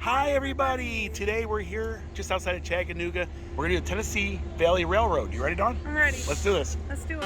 Hi everybody! Today we're here just outside of Chattanooga. We're gonna do the Tennessee Valley Railroad. You ready, Dawn? I'm ready. Let's do this. Let's do it.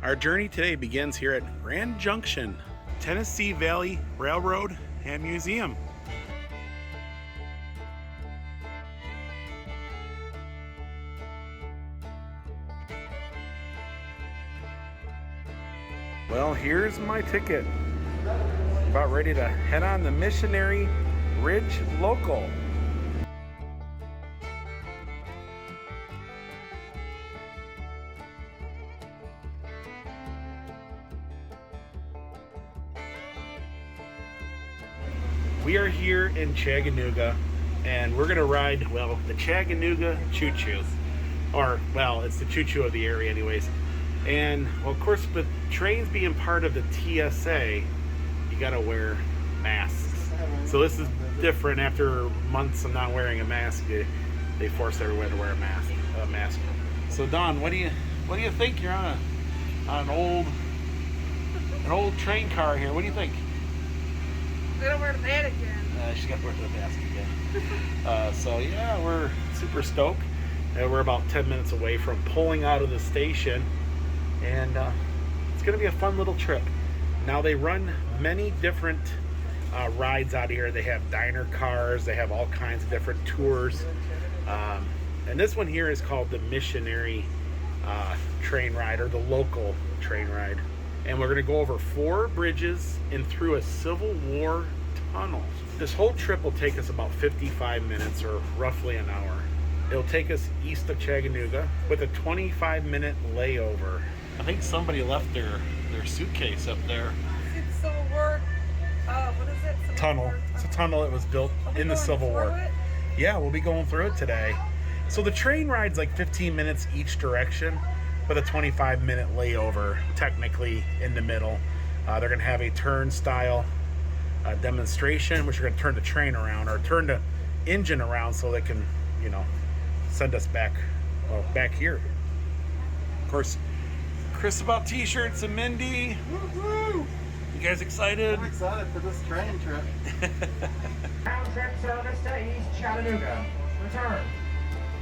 Our journey today begins here at Grand Junction, Tennessee Valley Railroad and Museum. Well, here's my ticket. About ready to head on the Missionary Ridge Local. We are here in Chattanooga, and we're gonna ride, well, the Chattanooga Choo-Choo. Or, well, it's the choo-choo of the area anyways. And, well, of course, with trains being part of the TSA, you gotta wear masks. So this is different. After months of not wearing a mask, they force everyone to wear a mask. So, Dawn, what do you think? You're on an old train car here. What do you think? I gotta wear the hat again. She's got to wear the mask again. So yeah, we're super stoked. We're about 10 minutes away from pulling out of the station, and it's going to be a fun little trip. Now they run many different rides out here. They have diner cars. They have all kinds of different tours. And this one here is called the Missionary train ride, or the local train ride. And we're going to go over 4 bridges and through a Civil War tunnel. This whole trip will take us about 55 minutes, or roughly an hour. It'll take us east of Chattanooga with a 25-minute layover. I think somebody left their suitcase up there. It's Civil War. What is it? Civil Tunnel. War It's a tunnel that was built in the Civil War. It? Yeah, we'll be going through it today. So the train ride's like 15 minutes each direction, with a 25-minute layover technically in the middle. They're going to have a turnstile demonstration, which are going to turn the train around, or turn the engine around, so they can, send us back here. Of course, Chris about t-shirts and Mindy. Woo-hoo! You guys excited? I'm excited for this train trip. Round trip service to East Chattanooga. Return.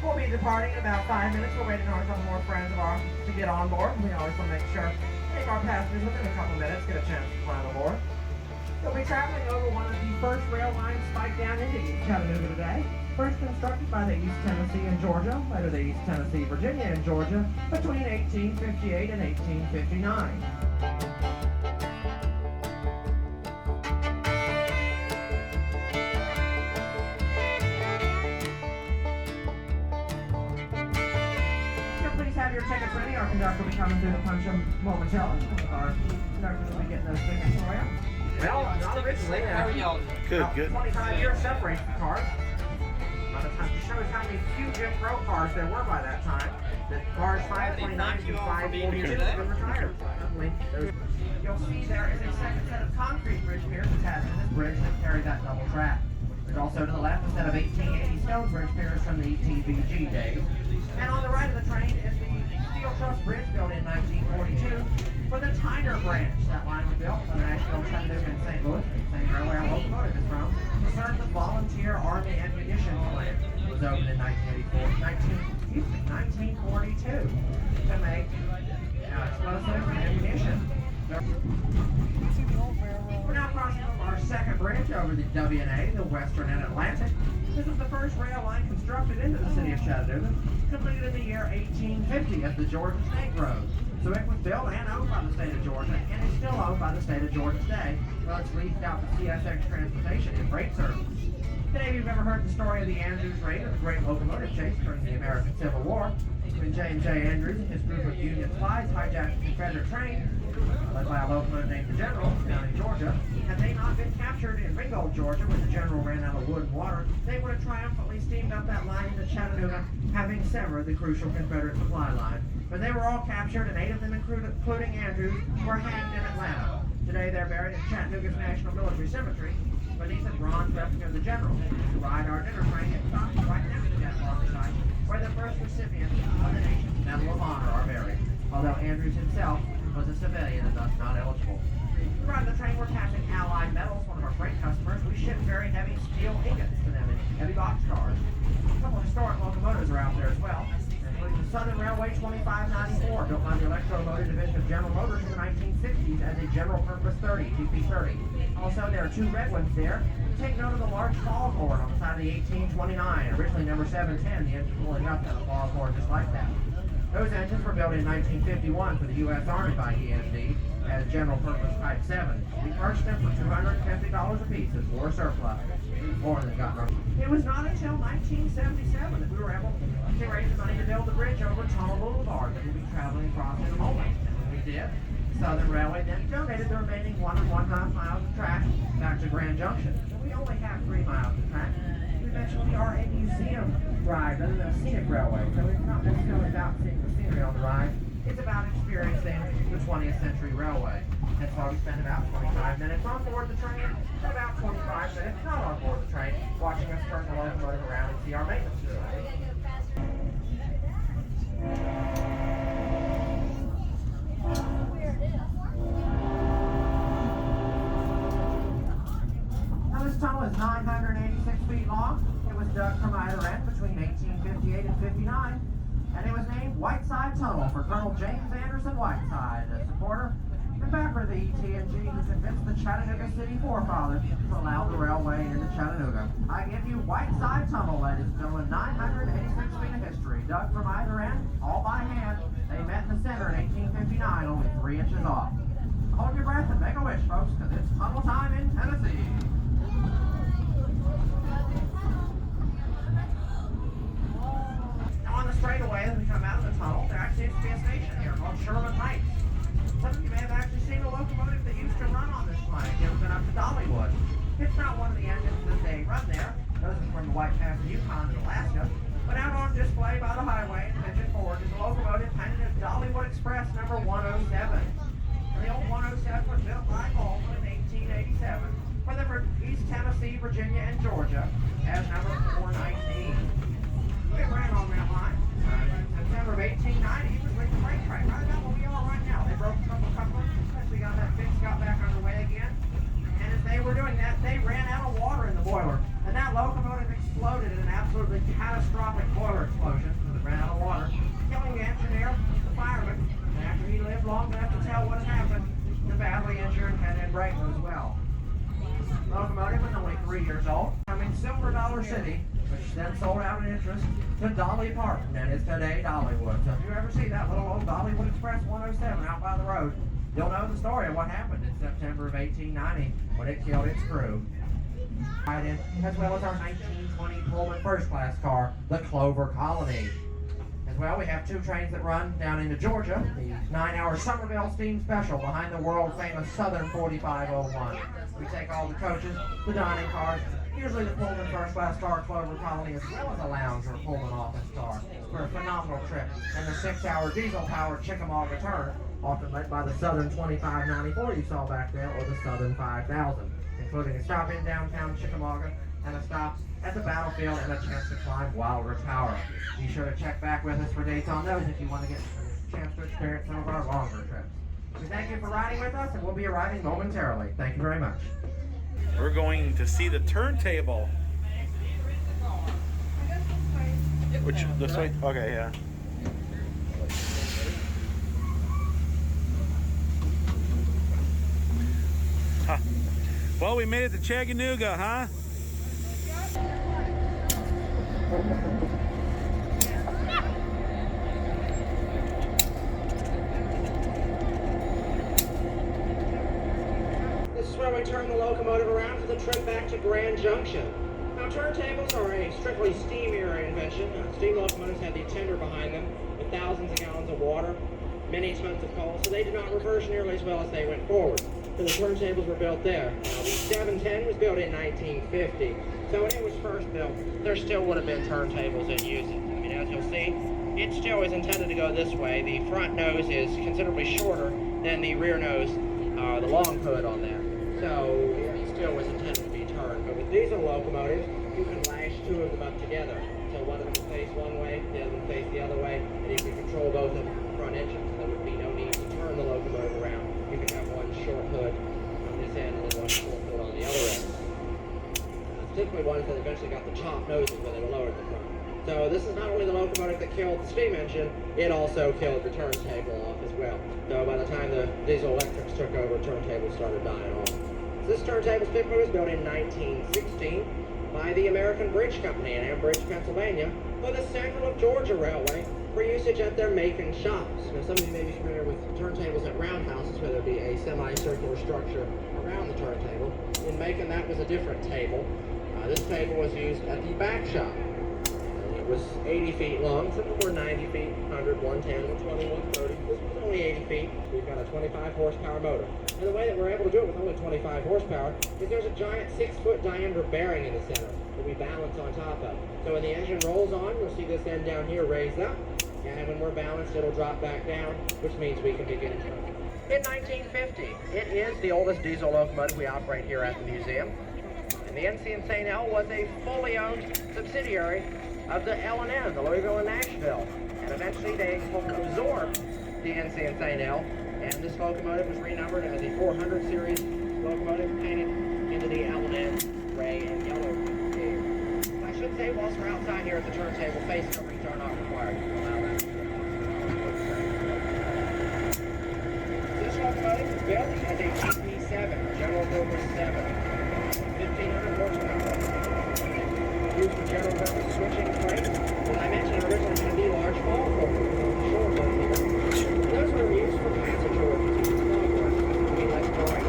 We'll be departing in about 5 minutes. We're waiting on a couple more friends of ours to get on board. We always want to make sure our passengers within a couple minutes get a chance to climb aboard. We'll be traveling over one of the first rail lines spiked down into East Chattanooga today. First constructed by the East Tennessee and Georgia, later the East Tennessee, Virginia and Georgia, between 1858 and 1859. Have your tickets ready. Our conductor will be coming through to punch them momentarily. Our conductor will be getting those tickets for you. Well, not originally. Good. 25 years separates the cars. By the time, it shows how many few Jim Crow cars there were by that time. The cars 529 and 542 have been retired. You'll see there is a second set of concrete bridge piers attached to this bridge that carry that double track. There's also to the left a set of 1880 stone bridge piers from the TVG days. And on the right of the train is the steel truss bridge built in 1942 for the Tyner branch. That line was built on the National Chattanooga in St. Louis, the same railway our locomotive is from, to serve the Volunteer Army Ammunition Plant. It was opened in 1942 to make explosives and ammunition. We're now crossing our second bridge over the WNA, the Western and Atlantic. This is the first rail line constructed into the city of Chattanooga, completed in the year 1850 as the Georgia State Road. So it was built and owned by the state of Georgia, and is still owned by the state of Georgia today, while it's leased out to CSX Transportation and Freight Service. Maybe you've ever heard the story of the Andrews raid, or the Great Locomotive Chase during the American Civil War, when J.J. Andrews and his group of Union spies hijacked a Confederate train, led by a locomotive named the General, down in Georgia, had they not been captured in Ringgold, Georgia, when the general ran out of wood and water, they would have triumphantly steamed up that line into Chattanooga, having severed the crucial Confederate supply line. But they were all captured, and 8 of them, including Andrews, were hanged in Atlanta. Today they're buried at Chattanooga's National Military Cemetery beneath a bronze replica of the general. To ride our dinner train, it stops right next to that marker site, where the first recipients of the nation's Medal of Honor are buried, although Andrews himself was a civilian and thus not eligible. To ride the train, we're passing Allied Metals, one of our freight customers. We ship very heavy steel ingots to them in heavy boxcars. A couple of historic locomotives are out there as well, including the Southern Railway 2594, built by the Electro-Motor Division of General Motors in the 1960s as a General Purpose 30, GP30. Also, there are 2 red ones there. Take note of the large foghorn on the side of the 1829, originally number 710. The engine pulling up had a foghorn just like that. Those engines were built in 1951 for the U.S. Army by EMD as General Purpose Type 7. We purchased them for $250 a piece as war surplus. More than got rid of. It was not until 1977 that we were able to raise the money to build the bridge over Tunnel Boulevard that we'll be traveling across in a moment. And when we did, Southern Railway then donated the remaining 1 1/2 miles of track back to Grand Junction. We only have 3 miles of track. We mentioned we are a museum ride rather than a scenic railway, so it's not necessarily about seeing the scenery on the ride. It's about experiencing the 20th century railway. That's why we spend about 25 minutes on board the train and about 25 minutes not on board the train, watching us turn the locomotive around and see our maintenance facility. Now this tunnel is 986 feet long. It was dug from either end between 1858 and 59. And it was named Whiteside Tunnel for Colonel James Anderson Whiteside, a supporter and backer of the ET&G who convinced the Chattanooga city forefathers to allow the railway into Chattanooga. I give you Whiteside Tunnel, ladies and gentlemen, 986 feet of history, dug from either end, all by hand. They met in the center in 1859, only 3 inches off. Hold your breath and make a wish, folks, because it's tunnel time in Tennessee. On the straightaway as we come out of the tunnel, there actually used to be a station here called Sherman Heights. Some of you may have actually seen a locomotive that used to run on this line. It's been up to Dollywood. It's not one of the engines that they run there. Those are from the White Pass of Yukon in Alaska. But out on display by the highway, engine forward, is a locomotive painted as Dollywood Express number 107. And the old 107 was built by Baldwin in 1887 for the East Tennessee, Virginia, and Georgia as number 419. It ran on that line. September of 1890, it was like a freight train, right about where we are right now. They broke a couple couplers as we got that fix, got back underway again. And as they were doing that, they ran out of water in the boiler. And that locomotive exploded in an absolutely catastrophic boiler explosion because it ran out of water, killing the engineer, the fireman, and after he lived long enough to tell what had happened, the badly injured and then Brayton as well. The locomotive was only 3 years old, coming Silver Dollar City, which then sold out in interest to Dolly Parton, and is today Dollywood. So if you ever see that little old Dollywood Express 107 out by the road, you'll know the story of what happened in September of 1890 when it killed its crew. Right in, as well as our 1920 Pullman first class car, the Clover Colony. As well, we have 2 trains that run down into Georgia, the 9-hour Somerville Steam Special behind the world-famous Southern 4501. We take all the coaches, the dining cars, usually the Pullman first class car, Clover Colony, as well as a lounge or Pullman office car for a phenomenal trip. And the 6-hour diesel-powered Chickamauga turn, often led by the Southern 2594 you saw back there, or the Southern 5000, including a stop in downtown Chickamauga and a stop at the battlefield and a chance to climb Wilder Tower. Be sure to check back with us for dates on those if you want to get a chance to experience some of our longer trips. We thank you for riding with us, and we'll be arriving momentarily. Thank you very much. We're going to see the turntable. Which, this way? Okay, yeah. Huh. Well, we made it to Chattanooga, huh? This is where we turn the locomotive around for the trip back to Grand Junction. Now, turntables are a strictly steam-era invention. Steam locomotives had the tender behind them with thousands of gallons of water, many tons of coal, so they did not reverse nearly as well as they went forward. So the turntables were built there. Now, the 710 was built in 1950. So when it was first built, there still would have been turntables in use. I mean, as you'll see, it still is intended to go this way. The front nose is considerably shorter than the rear nose, the long hood on there. So it still was intended to be turned. But with diesel locomotives, you can lash two of them up together. So one of them will face one way, the other one face the other way, and you can control both of them from the front engine. So there would be no need to turn the locomotive around. You can have one short hood on this end and then one short hood on the other end. Particularly ones that eventually got the chopped noses when they were lowered at the front. So this is not only the locomotive that killed the steam engine, it also killed the turntable off as well. So by the time the diesel electrics took over, turntables started dying off. This turntable typically was built in 1916 by the American Bridge Company in Ambridge, Pennsylvania, for the Central of Georgia Railway for usage at their Macon shops. Now, some of you may be familiar with turntables at roundhouses, where there'd be a semicircular structure around the turntable. In Macon, that was a different table. This table was used at the back shop. It was 80 feet long. Some of them were 90 feet, 100, 110, 120, 130. This was only 80 feet. We've got a 25 horsepower motor. And the way that we're able to do it with only 25 horsepower is there's a giant 6-foot diameter bearing in the center that we balance on top of. So when the engine rolls on, you'll see this end down here raised up. And when we're balanced, it'll drop back down, which means we can begin turning. In 1950, it is the oldest diesel locomotive we operate here at the museum. And the NC & St. L was a fully owned subsidiary of the L&N, the Louisville and Nashville. And eventually they absorbed the NC & St. L, and this locomotive was renumbered as a 400 series locomotive painted into the L&N gray and yellow theme. I should say, whilst we're outside here at the turntable, face coverings are not required to allow that. This locomotive was built as a GP7, General Purpose 7. 1,500 horsepower. Used for general purpose switching freight. As I mentioned, originally had the large fall cover on the short one here. Those were used for passenger workers, small ones, to be less boring.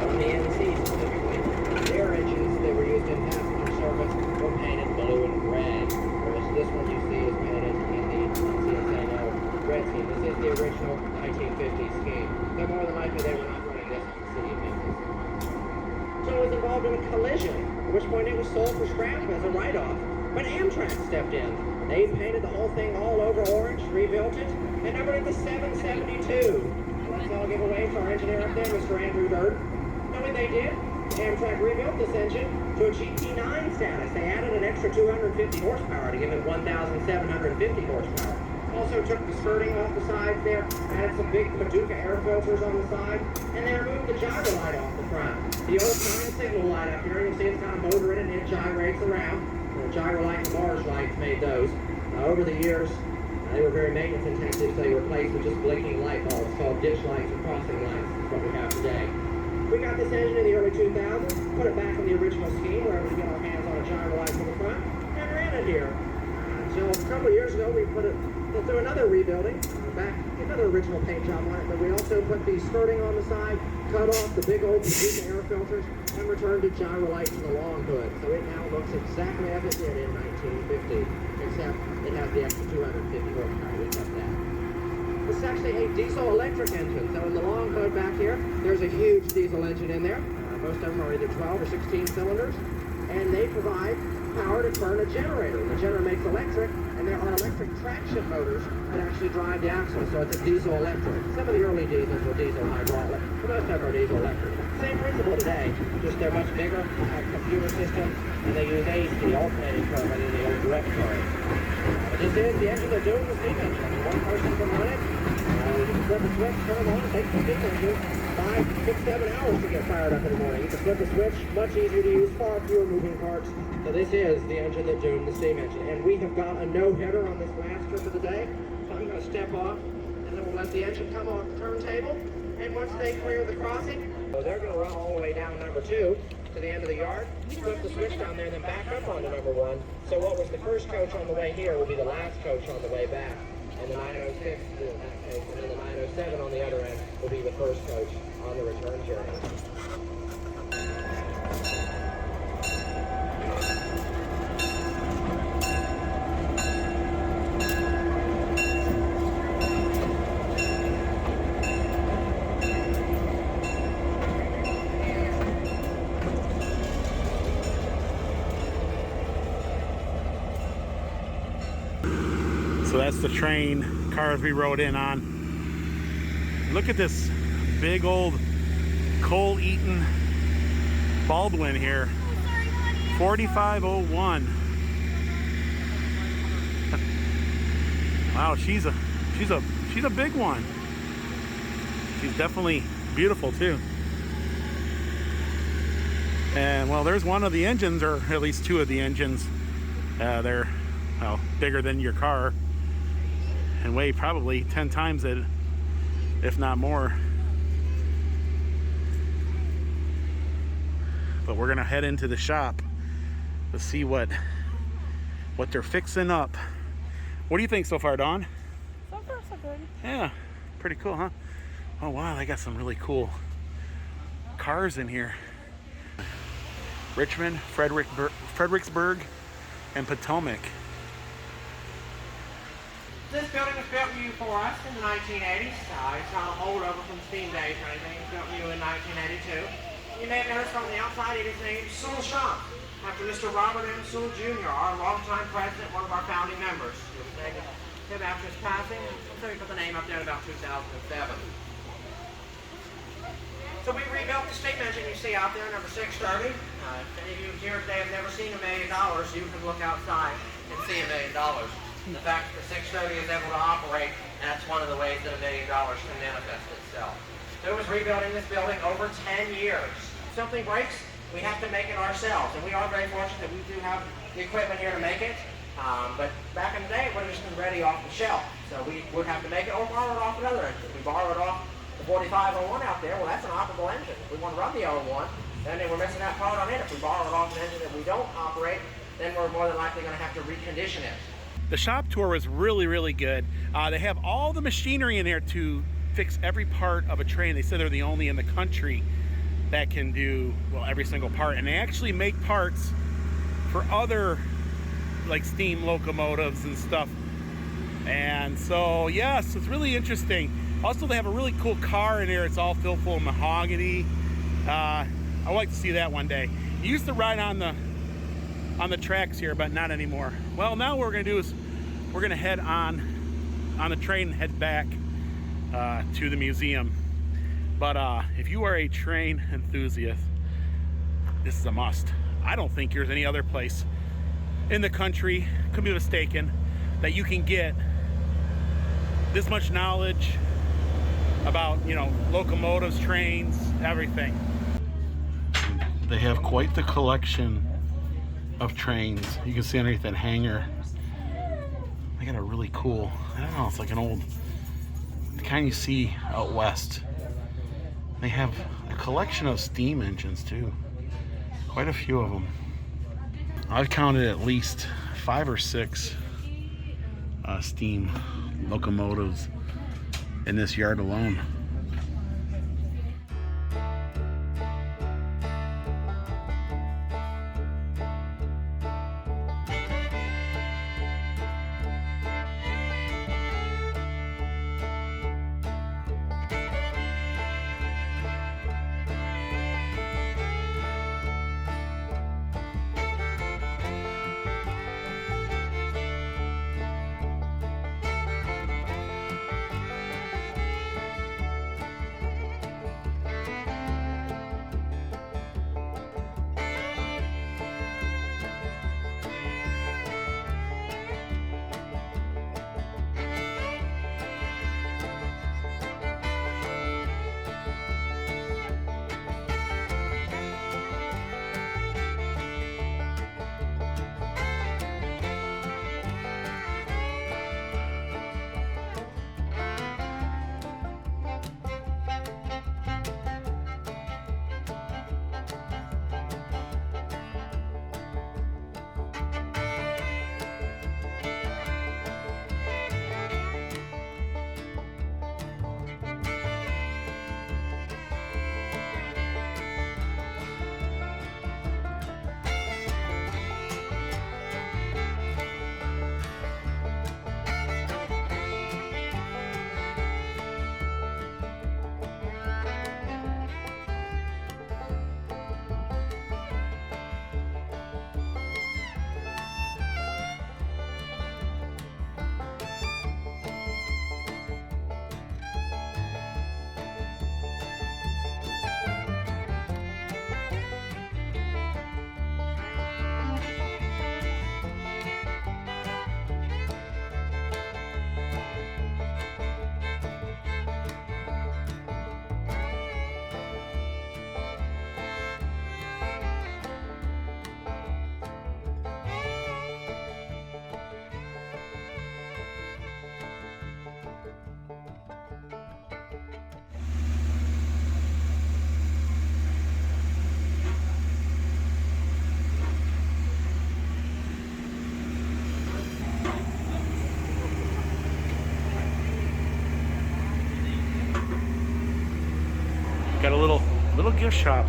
On the NC specifically, their engines that were used in passenger service were painted blue and red. Whereas this one you see is painted in the NCSNL red scheme. This is the original 1950 scheme. But more than likely they were not running this in the city of Memphis. So it was involved in a collision, at which point it was sold for scrap as a write-off. But Amtrak stepped in. They painted the whole thing all over orange, rebuilt it, and numbered it the 772. Let's all give away to our engineer up there, Mr. Andrew Dirk. Know what they did? Amtrak rebuilt this engine to a GP9 status. They added an extra 250 horsepower to give it 1,750 horsepower. Also took the skirting off the sides there, added some big Paducah air filters on the side, and they removed the gyro light off the front. The old time signal light up here, you'll see it's got a motor in it and it gyrates around. The gyro light and Mars lights made those. Over the years, they were very maintenance intensive, so they were replaced with just blinking light bulbs called ditch lights and crossing lights. That's what we have today. We got this engine in the early 2000s, put it back in the original scheme, where we get our hands on a gyro light from the front, and ran it here. So a couple of years ago, we put it through another rebuilding, back another original paint job on it, but we also put the skirting on the side, cut off the big old Paducah air filters, and returned to gyro lights in the long hood. So it now looks exactly as it did in 1950, except it has the extra 250 horsepower. We kept that. This is actually a diesel-electric engine. So in the long hood back here, there's a huge diesel engine in there. Most of them are either 12 or 16 cylinders, and they provide power to turn a generator. The generator makes electric, and there are electric traction motors that actually drive the axle, so it's a diesel-electric. Some of the early diesels were diesel-hydraulic, but most of them are diesel-electric. Same principle today, just they're much bigger, have computer systems, and they use AC, alternating current, rather than the old direct current. This is the engine they're doing, the steam engine. I mean, one person can run it. You can flip a switch, turn it on, it takes the steam engine 5, 6, 7 hours to get fired up in the morning. You can flip a switch, much easier to use, far fewer moving parts. So this is the engine that doomed the steam engine. And we have got a no-hitter on this last trip of the day. So I'm going to step off, and then we'll let the engine come off the turntable. And once they clear the crossing, so they're going to run all the way down number 2 to the end of the yard, flip the switch down there, then back up onto number 1. So what was the first coach on the way here will be the last coach on the way back. And the 906 in that case, and then the 907 on the other end will be the first coach on the return journey. So that's the train cars we rode in on. Look at this big old coal-eaten Baldwin here. 4501. Wow, she's a big one. She's definitely beautiful too. And well, there's one of the engines, or at least two of the engines. They're well bigger than your car and weigh probably 10 times it, if not more. But we're gonna head into the shop to see what they're fixing up. What do you think so far, Dawn? So far, so good. Yeah, pretty cool, huh? Oh wow, they got some really cool cars in here. Richmond, Fredericksburg, and Potomac. This building was built new for us in the 1980s. It's not a holdover from steam days or anything. It was built new in 1982. You may have noticed from the outside it is named Sewell Shop, after Mr. Robert M. Sewell Jr., our longtime president, one of our founding members. It was named him after his passing, so we put the name up there in about 2007. So we rebuilt the steam engine you see out there, number 630. If any of you here today have never seen $1 million, you can look outside and see $1 million. The fact that the 630 is able to operate, that's one of the ways that $1 million can manifest itself. So it was rebuilding this building over 10 years. If something breaks, we have to make it ourselves, and we are very fortunate that we do have the equipment here to make it. But back in the day, it would have just been ready off the shelf. So we would have to make it or borrow it off another engine. We borrow it off the 4501 out there. Well, that's an operable engine. If we want to run the 01, then we're missing that part on it. If we borrow it off an engine that we don't operate, then we're more than likely going to have to recondition it. The shop tour was really, really good. They have all the machinery in there to fix every part of a train. They said they're the only in the country that can do, well, every single part. And they actually make parts for other, like steam locomotives and stuff. And so, yes, it's really interesting. Also, they have a really cool car in there. It's all filled full of mahogany. I'd like to see that one day. You used to ride on the tracks here, but not anymore. Well, now what we're gonna do is we're gonna head on the train and head back to the museum. But if you are a train enthusiast, this is a must. I don't think there's any other place in the country, could be mistaken, that you can get this much knowledge about, you know, locomotives, trains, everything. They have quite the collection of trains. You can see underneath that hangar. They got a really cool, I don't know, it's like an old, the kind you see out west. They have a collection of steam engines too. Quite a few of them. I've counted at least 5 or 6 steam locomotives in this yard alone. gift shop.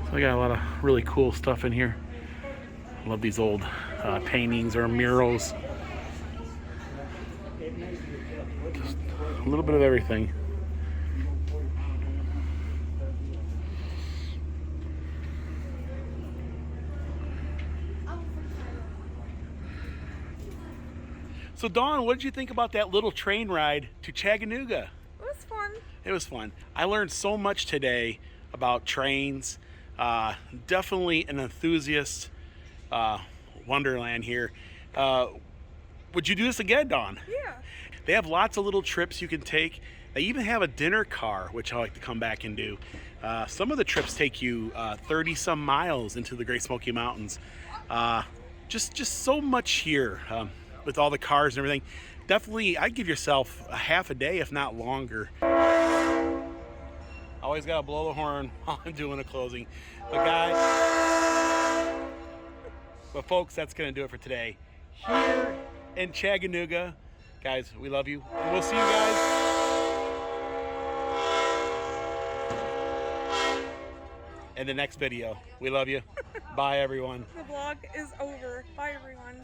So I got a lot of really cool stuff in here. I love these old paintings or murals. Just a little bit of everything. So Dawn, what did you think about that little train ride to Chattanooga? It was fun. It was fun. I learned so much today about trains. Definitely an enthusiast wonderland here. Would you do this again, Dawn? Yeah. They have lots of little trips you can take. They even have a dinner car, which I like to come back and do. Some of the trips take you 30 some miles into the Great Smoky Mountains. Just so much here. With all the cars and everything, definitely I'd give yourself a half a day, if not longer. Always gotta blow the horn while I'm doing a closing. But folks, that's gonna do it for today here in Chattanooga. Guys, we love you, and we'll see you guys in the next video. We love you. Bye, everyone. The vlog is over. Bye, everyone.